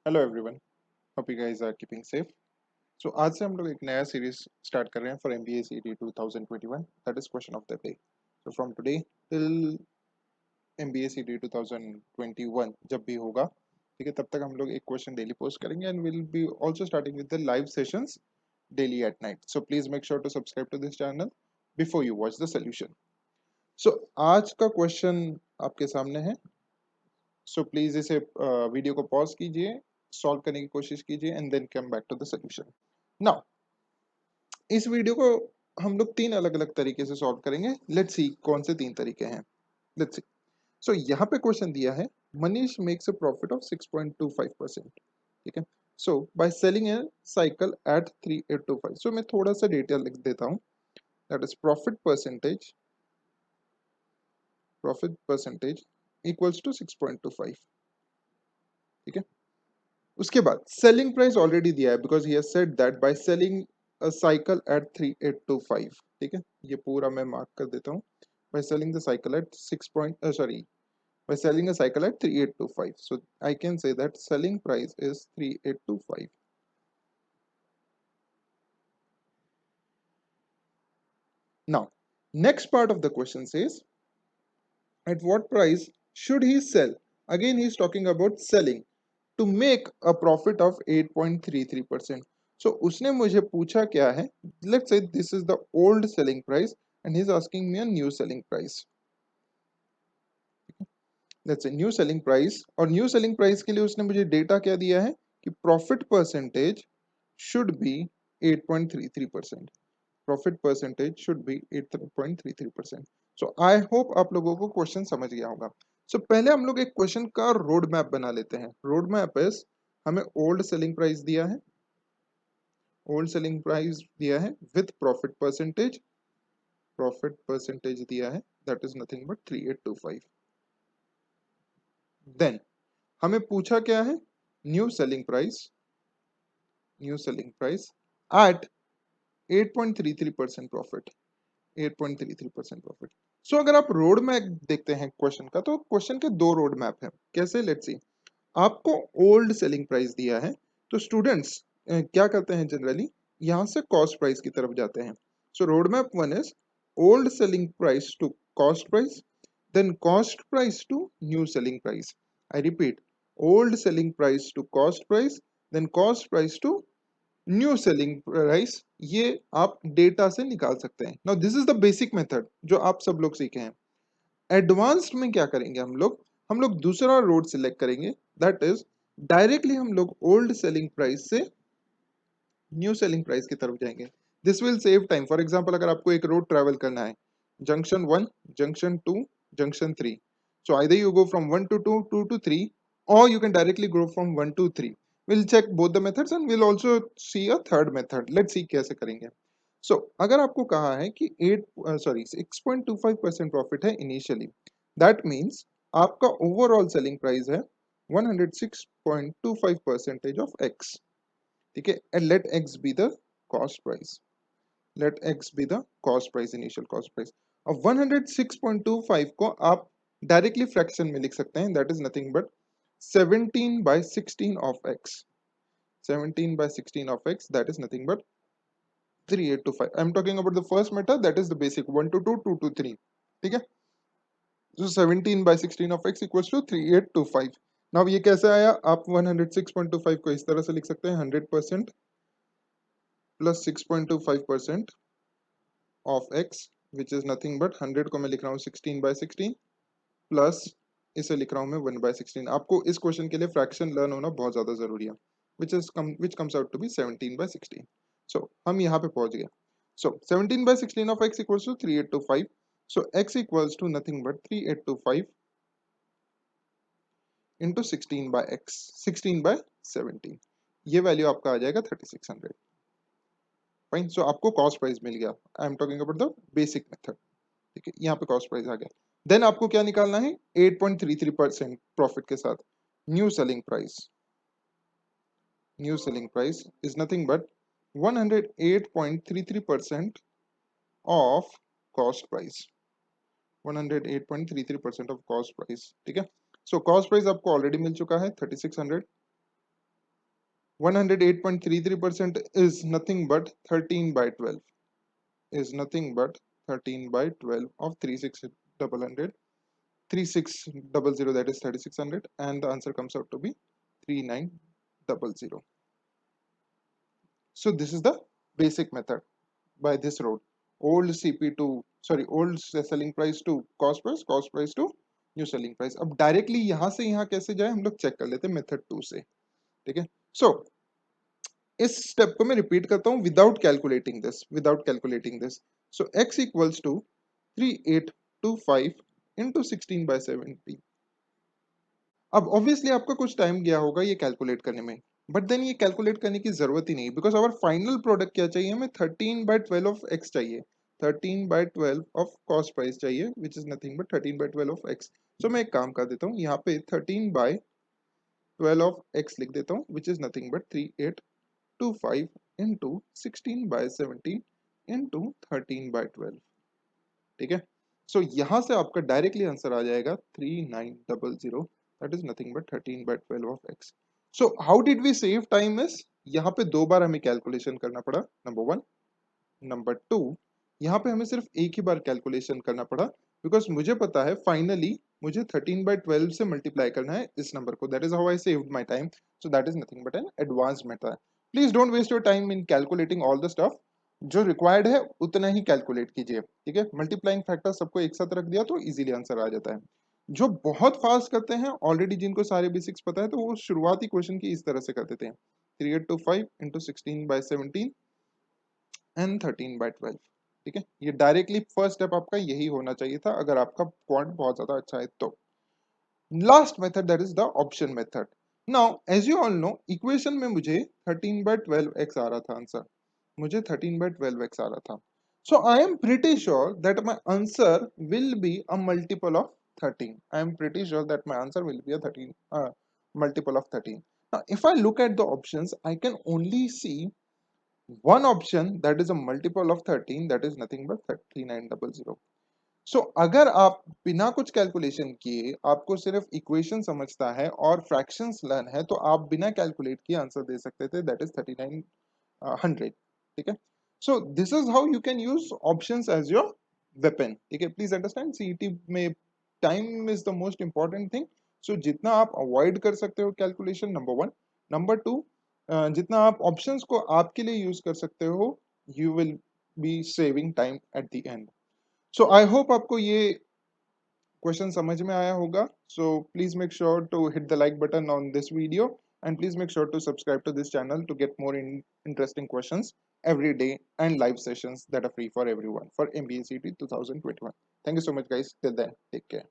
Hello everyone, hope you guys are keeping safe. So आज से हम लोग एक नया सीरीज स्टार्ट कर रहे हैं फॉर एमबीए सीटी 2021, that is question of the day. So from today till MBA सीटी 2021 जब भी होगा, ठीक है, तब तक हम लोग एक क्वेश्चन डेली पोस्ट करेंगे and will be also starting with the live sessions daily at night. So please make sure to subscribe to this channel before you watch the solution. So आज का क्वेश्चन आपके सामने है। So please इसे video को pause कीजिए, solve करने की कोशिश कीजिए and then come back to the solution. Now इस वीडियो को हम लोग तीन अलग अलग तरीके से सॉल्व करेंगे। लेट्स सी कौन से तीन तरीके हैं। Let's see. सो यहाँ पे क्वेश्चन दिया है, Manish makes a profit of 6.25%। ठीक है। So by selling a cycle at 3825। So मैं थोड़ा सा डिटेल लिख देता हूँ। That is profit percentage equals to 6.25। ठीक है। उसके बाद सेलिंग प्राइस ऑलरेडी दिया है because he has said that by selling a cycle at 3825। ठीक है, ये पूरा मैं मार्क कर देता हूँ। By selling the cycle at 6 point sorry by selling a cycle at 3825, so I can say that selling price is 3825. Now next part of the question says, at what price should he sell? Again he is talking about selling to make a profit of 8.33%. So उसने मुझे पूछा क्या है, let's say this is the old selling price and he is asking me a new selling price. Let's say new selling price, और new selling price के लिए उसने मुझे डेटा क्या दिया है कि profit percentage should be 8.33%। Profit percentage should be 8.33%। So I hope आप लोगों को क्वेश्चन समझ गया होगा। सो पहले हम लोग एक क्वेश्चन का रोड मैप बना लेते हैं। रोड मैप इज, हमें ओल्ड सेलिंग प्राइस दिया है, ओल्ड सेलिंग प्राइस दिया है विथ प्रॉफिट परसेंटेज दिया है, that is nothing but 3825। Then हमें पूछा क्या है, new selling price, new selling price at 8.33% profit, 8.33% profit. So अगर आप रोड मैप देखते हैं क्वेश्चन का, तो क्वेश्चन के दो रोड मैप है। कैसे, लेट्स सी। आपको ओल्ड सेलिंग प्राइस दिया है, तो स्टूडेंट्स क्या करते हैं जनरली, यहां से कॉस्ट प्राइस की तरफ जाते हैं। So road map one is old selling price to cost price, then cost price to new selling price. I repeat, old selling price to cost price, then cost price to new selling price। ये आप data से निकाल सकते हैं। Now this is the basic method जो आप सब लोग सीखे हैं। एडवांस्ड में क्या करेंगे हम लोग दूसरा रोड सिलेक्ट करेंगे, दैट इज डायरेक्टली हम लोग ओल्ड सेलिंग प्राइस से न्यू सेलिंग प्राइस की तरफ जाएंगे। This will save time. For example अगर आपको एक रोड ट्रेवल करना है, junction 1, junction 2, junction 3, so either you go from 1 to 2, 2 to 3, or you can directly go from 1 to 3। we'll check both the methods and we'll also see a third method। let's see कैसे करेंगे। so अगर आपको कहा है कि 6.25% profit है initially, that means आपका overall selling price है 106.25% ऑफ एक्स। ठीक है, and let X be the cost price, let X be the cost price, initial cost price. अब 106.25 को आप डायरेक्टली फ्रैक्शन में लिख सकते हैं, that is nothing but 17/16 of x, 17/16 of x, that is nothing but 3825। I am talking about the first method, that is the basic 1 to 2, 2 to 3। ठीक है, so 17/16 of x equals to 3825। now ये कैसे आया, आप 106.25 को इस तरह से लिख सकते हैं, 100% plus 6.25% of x which is nothing but 100 को मैं लिख रहा हूँ 16/16 प्लस इसे लिख रहा हूँ मैं 1/16। आपको इस क्वेश्चन के लिए फ्रैक्शन लर्न होना बहुत ज्यादा जरूरी है, which comes out to be 17/16। so हम यहाँ पे पहुंच गए। so 17/16 of x equals to 3825। so x equals to nothing but 3825 into 16/x, 16/17। ये वैल्यू आपका आ जाएगा 3600। फाइन। सो आपको कॉस्ट प्राइस मिल गया। I am talking about the basic method. ठीक है, यहाँ पे कॉस्ट प्राइस आ गया। देन आपको क्या निकालना है, 8.33% प्रॉफिट के साथ new selling price. New selling price is nothing but 108.33% of cost price, 108.33% of cost price. ठीक है, सो कॉस्ट प्राइस आपको ऑलरेडी मिल चुका है 3600। 108.33% is nothing but 13 by 12, is nothing but 13 by 12 of 3600, 3600, that is 3600, and the answer comes out to be 3900. So this is the basic method by this road. Old CP to, sorry, old selling price to cost price to new selling price. अब directly यहां से यहां कैसे जाए हम लोग check कर लेते हैं मेथड 2 से. ठीक है. सो इस स्टेप को मैं रिपीट करता हूं without calculating this. So x equals to 3825 into 16/70. अब ऑब्वियसली आपका कुछ टाइम गया होगा ये कैलकुलेट करने में, बट देन ये कैलकुलेट करने की जरूरत ही नहीं, बिकॉज आवर फाइनल प्रोडक्ट क्या चाहिए हमें, 13/12 ऑफ x चाहिए, 13/12 ऑफ कॉस्ट प्राइस चाहिए, which is nothing but 13/12 of x. सो मैं एक काम कर देता हूँ, यहाँ पे 13/12 ऑफ x लिख देता हूँ, which is nothing but 3825 into 16/17 into 13/12. ठीक है. सो यहाँ से आपका डायरेक्टली आंसर आ जाएगा 3900, that is nothing but 13/12 of x. So how did we save time is, यहाँ पे दो बार हमें कैलकुलेशन करना पड़ा, नंबर 1. नंबर 2, यहाँ पे हमें सिर्फ एक ही बार कैलकुलेशन करना पड़ा, बिकॉज मुझे पता है फाइनली मुझे 13/12 से मल्टीप्लाई करना है इस नंबर को. That is how I saved my time. So that is nothing but an advanced method. Please don't waste your time in calculating all the stuff. जो रिक्वायर्ड है उतना ही कैलकुलेट कीजिए. ठीक है. मल्टीप्लाइंग फैक्टर सबको एक साथ रख दिया तो इजीली आंसर आ जाता है. जो बहुत फास्ट करते हैं ऑलरेडी, जिनको सारे बेसिक्स पता है, तो वो शुरुआती क्वेश्चन की इस तरह से कर देते हैं, 3825 इंटू 16/17 एंड 13/12. ठीक है. ये डायरेक्टली फर्स्ट स्टेप आपका यही होना चाहिए था अगर आपका क्वांट बहुत ज्यादा अच्छा है तो. Last method, that is the option method. Now as you all know, equation में मुझे 13/12x आ रहा था आंसर, मुझे 13/12x आ रहा था. So I am pretty sure that my answer will be a multiple of 13. I am pretty sure that my answer will be a 13 multiple of 13. Now, if I look at the options, I can only see one option that is a multiple of 13, that is nothing but 3900. So अगर आप बिना कुछ calculation किए, आपको सिर्फ equation समझता है और फ्रैक्शंस लर्न है, तो आप बिना कैलकुलेट किए आंसर दे सकते थे, that is 3900. ठीक है. So this is how you can use options as your weapon. ठीक है. Please understand, CET में time is the most important thing. So जितना आप avoid कर सकते हो कैलकुलेशन, नंबर 1. नंबर 2, जितना आप ऑप्शंस को आपके लिए यूज कर सकते हो, you will be saving time at the end. So I hope आपको ये क्वेश्चन समझ में आया होगा. So please make sure to hit the like button on this video, and please make sure to subscribe to this channel to get more interesting questions every day and live sessions that are free for everyone for MBA CET 2021. Thank you so much guys. Till then, take care.